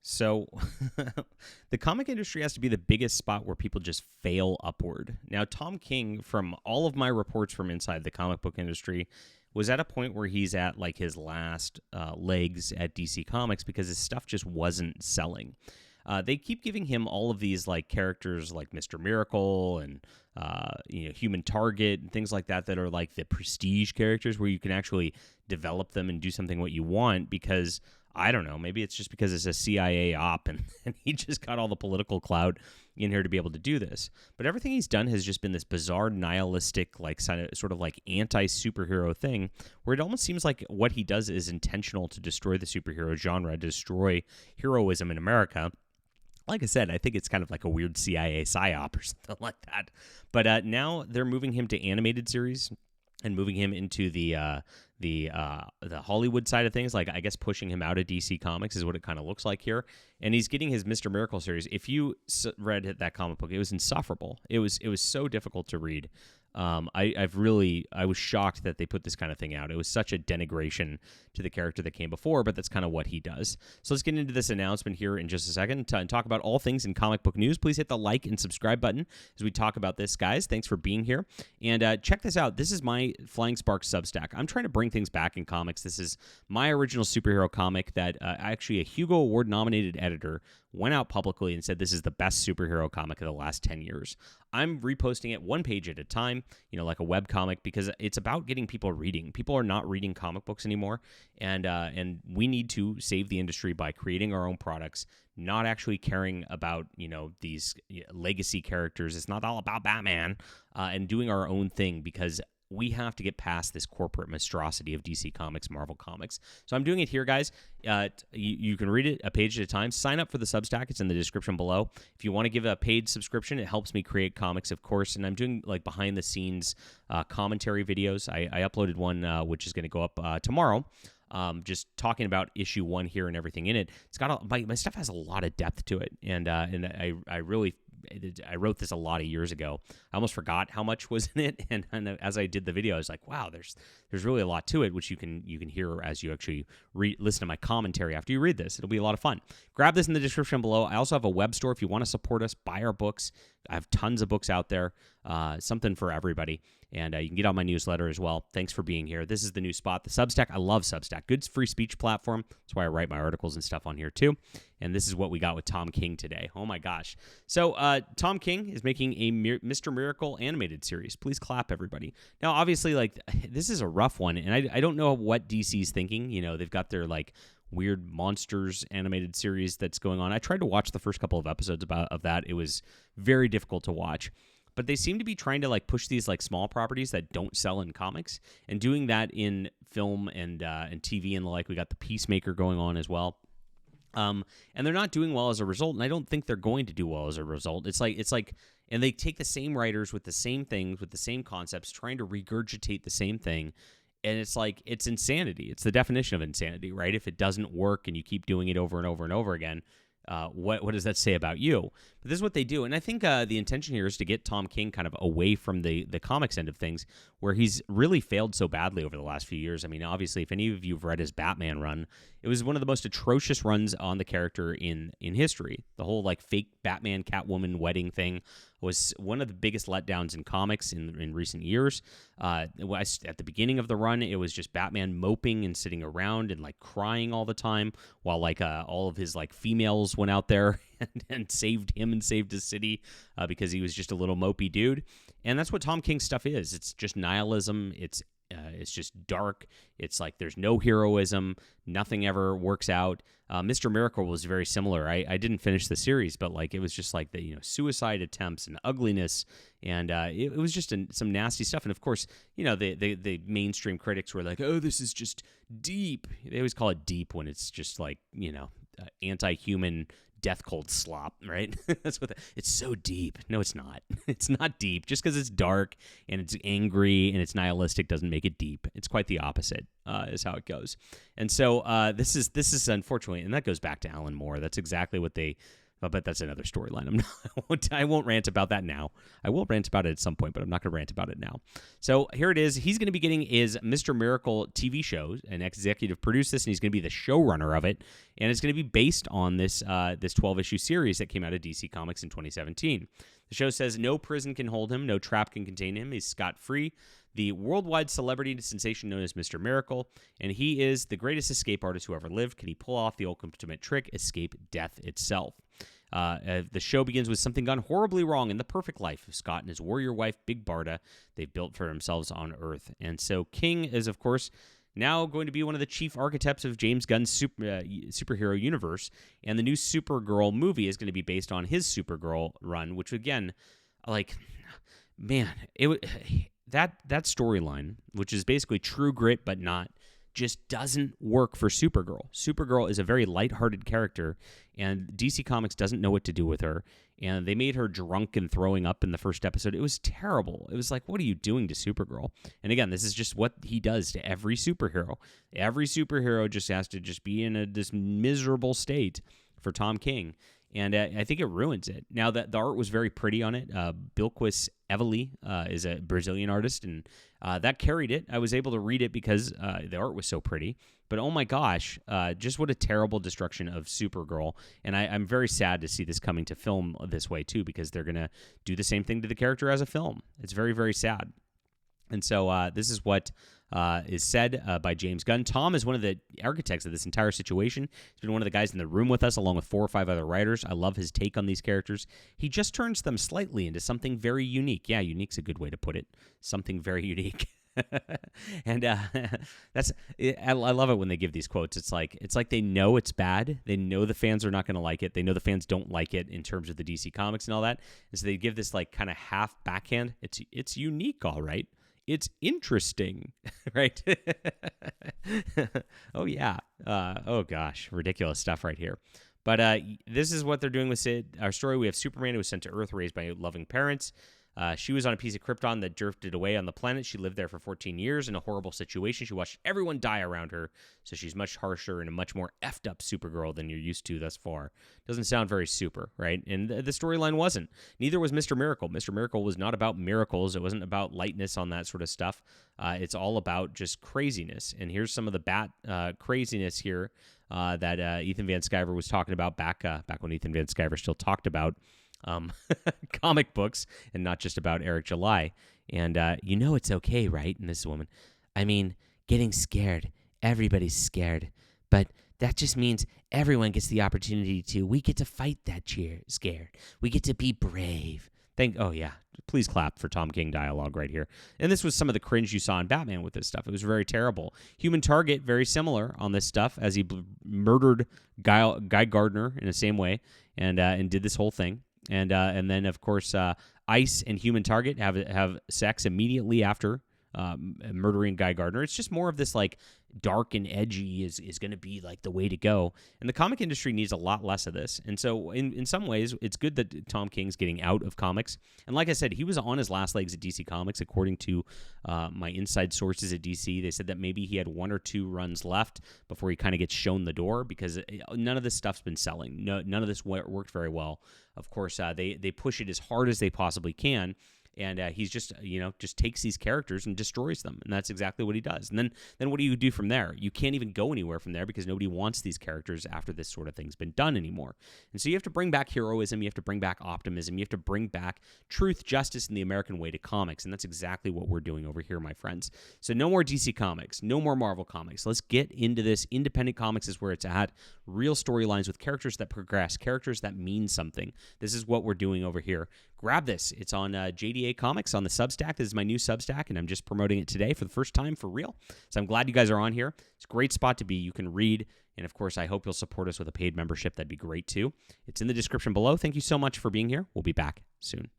So, the comic industry has to be the biggest spot where people just fail upward. Now, Tom King, from all of my reports from inside the comic book industry, was at a point where he's at like his last legs at DC Comics because his stuff just wasn't selling. They keep giving him all of these like characters like Mr. Miracle and Human Target and things like that are like the prestige characters where you can actually develop them and do something what you want because I don't know, maybe it's just because it's a CIA op and he just got all the political clout in here to be able to do this. But everything he's done has just been this bizarre nihilistic like sort of like anti-superhero thing where it almost seems like what he does is intentional to destroy the superhero genre, destroy heroism in America. Like I said, I think it's kind of like a weird CIA psyop or something like that. But now they're moving him to animated series and moving him into the Hollywood side of things. Like I guess pushing him out of DC Comics is what it kind of looks like here. And he's getting his Mr. Miracle series. If you read that comic book, it was insufferable. It was so difficult to read. I was shocked that they put this kind of thing out. It was such a denigration to the character that came before, but that's kind of what he does. So let's get into this announcement here in just a second and talk about all things in comic book news. Please hit the like and subscribe button as we talk about this, guys. Thanks for being here. And check this out. This is my Flying Sparks Substack. I'm trying to bring things back in comics. This is my original superhero comic that actually a Hugo Award nominated editor went out publicly and said this is the best superhero comic of the last 10 years. I'm reposting it one page at a time, like a web comic, because it's about getting people reading. People are not reading comic books anymore, and we need to save the industry by creating our own products, not actually caring about, these legacy characters. It's not all about Batman, and doing our own thing because we have to get past this corporate monstrosity of DC Comics, Marvel Comics. So I'm doing it here, guys. You can read it a page at a time. Sign up for the Substack. It's in the description below. If you want to give a paid subscription, it helps me create comics, of course. And I'm doing like behind-the-scenes commentary videos. I uploaded one which is going to go up tomorrow. Just talking about issue 1 here and everything in it. It's got my stuff has a lot of depth to it, and I wrote this a lot of years ago. I almost forgot how much was in it, and as I did the video, I was like, wow, there's really a lot to it, which you can hear as you actually listen to my commentary after you read this. It'll be a lot of fun. Grab this in the description below. I also have a web store if you want to support us. Buy our books. I have tons of books out there, something for everybody, and you can get on my newsletter as well. Thanks for being here. This is the new spot, the Substack. I love Substack. Good free speech platform. That's why I write my articles and stuff on here too. And this is what we got with Tom King today. Oh my gosh. So Tom King is making a Mr. Miracle animated series. Please clap, everybody. Now, obviously, like this is a rough one, and I don't know what DC's thinking. They've got their like weird monsters animated series that's going on. I tried to watch the first couple of episodes of that. It was very difficult to watch. But they seem to be trying to like push these like small properties that don't sell in comics and doing that in film and TV and the like. We got the Peacemaker going on as well. And they're not doing well as a result, and I don't think they're going to do well as a result. It's like, and they take the same writers with the same things, with the same concepts, trying to regurgitate the same thing, and it's like, it's insanity. It's the definition of insanity, right? If it doesn't work and you keep doing it over and over and over again, what does that say about you? But this is what they do, and I think the intention here is to get Tom King kind of away from the comics end of things, where he's really failed so badly over the last few years. I mean, obviously, if any of you have read his Batman run, it was one of the most atrocious runs on the character in history. The whole like fake Batman Catwoman wedding thing was one of the biggest letdowns in comics in recent years. At the beginning of the run, it was just Batman moping and sitting around and like crying all the time, while like all of his like females went out there and saved him and saved his city because he was just a little mopey dude. And that's what Tom King's stuff is. It's just nihilism. It's just dark. It's like there's no heroism. Nothing ever works out. Mr. Miracle was very similar. I didn't finish the series, but like it was just like the suicide attempts and ugliness, and it was just some nasty stuff. And of course, the mainstream critics were like, "Oh, this is just deep." They always call it deep when it's just like anti-human death cult slop, right? That's what it's so deep. No, it's not. It's not deep. Just because it's dark and it's angry and it's nihilistic doesn't make it deep. It's quite the opposite, is how it goes. And so this is unfortunately, and that goes back to Alan Moore. That's exactly what they But that's another storyline. I won't rant about that now. I will rant about it at some point, but I'm not going to rant about it now. So here it is. He's going to be getting his Mr. Miracle TV show, and executive produce this, and he's going to be the showrunner of it. And it's going to be based on this 12-issue series that came out of DC Comics in 2017. The show says no prison can hold him, no trap can contain him. He's scot-free. The worldwide celebrity sensation known as Mr. Miracle, and he is the greatest escape artist who ever lived. Can he pull off the ultimate trick, escape death itself? The show begins with something gone horribly wrong in the perfect life of Scott and his warrior wife, Big Barda, they've built for themselves on Earth. And so King is, of course, now going to be one of the chief architects of James Gunn's superhero universe, and the new Supergirl movie is going to be based on his Supergirl run, which, again, like, man, that storyline, which is basically True Grit but not, just doesn't work for Supergirl. Supergirl is a very lighthearted character, and DC Comics doesn't know what to do with her. And they made her drunk and throwing up in the first episode. It was terrible. It was like, what are you doing to Supergirl? And again, this is just what he does to every superhero. Every superhero just has to just be in this miserable state for Tom King. And I think it ruins it. Now, that the art was very pretty on it. Bilquis Evely is a Brazilian artist, and that carried it. I was able to read it because the art was so pretty. But oh my gosh, just what a terrible destruction of Supergirl. And I'm very sad to see this coming to film this way, too, because they're going to do the same thing to the character as a film. It's very, very sad. And so this is what is said by James Gunn. Tom is one of the architects of this entire situation. He's been one of the guys in the room with us, along with 4 or 5 other writers. I love his take on these characters. He just turns them slightly into something very unique. Yeah, unique's a good way to put it. Something very unique. And I love it when they give these quotes. It's like they know it's bad. They know the fans are not going to like it. They know the fans don't like it in terms of the DC Comics and all that. And so they give this like kind of half backhand. It's unique, all right. It's interesting, right? Oh, yeah. Oh, gosh. Ridiculous stuff right here. But this is what they're doing with Sid. Our story, we have Superman who was sent to Earth, raised by loving parents. She was on a piece of Krypton that drifted away on the planet. She lived there for 14 years in a horrible situation. She watched everyone die around her, so she's much harsher and a much more effed up Supergirl than you're used to thus far. Doesn't sound very super, right? And the storyline wasn't. Neither was Mr. Miracle. Mr. Miracle was not about miracles. It wasn't about lightness on that sort of stuff. It's all about just craziness. And here's some of the bat craziness here that Ethan Van Sciver was talking about back when Ethan Van Sciver still talked about comic books and not just about Eric July. And it's okay, right? And this woman, I mean, getting scared. Everybody's scared. But that just means everyone gets the opportunity to. We get to fight that scared. We get to be brave. Oh, yeah. Please clap for Tom King dialogue right here. And this was some of the cringe you saw in Batman with this stuff. It was very terrible. Human Target, very similar on this stuff, as he murdered Guy Gardner in the same way and did this whole thing. And then, of course, Ice and Human Target have sex immediately after murdering Guy Gardner. It's just more of this, like, dark and edgy is going to be, like, the way to go. And the comic industry needs a lot less of this. And so, in some ways, it's good that Tom King's getting out of comics. And like I said, he was on his last legs at DC Comics, according to my inside sources at DC. They said that maybe he had 1 or 2 runs left before he kind of gets shown the door, because none of this stuff's been selling. None of this worked very well. Of course, they push it as hard as they possibly can. And he's just takes these characters and destroys them. And that's exactly what he does. And then what do you do from there? You can't even go anywhere from there because nobody wants these characters after this sort of thing's been done anymore. And so you have to bring back heroism. You have to bring back optimism. You have to bring back truth, justice, and the American way to comics. And that's exactly what we're doing over here, my friends. So no more DC Comics. No more Marvel Comics. Let's get into this. Independent comics is where it's at. Real storylines with characters that progress, characters that mean something. This is what we're doing over here. Grab this. It's on JDA Comics on the Substack. This is my new Substack, and I'm just promoting it today for the first time for real. So I'm glad you guys are on here. It's a great spot to be. You can read, and of course, I hope you'll support us with a paid membership. That'd be great too. It's in the description below. Thank you so much for being here. We'll be back soon.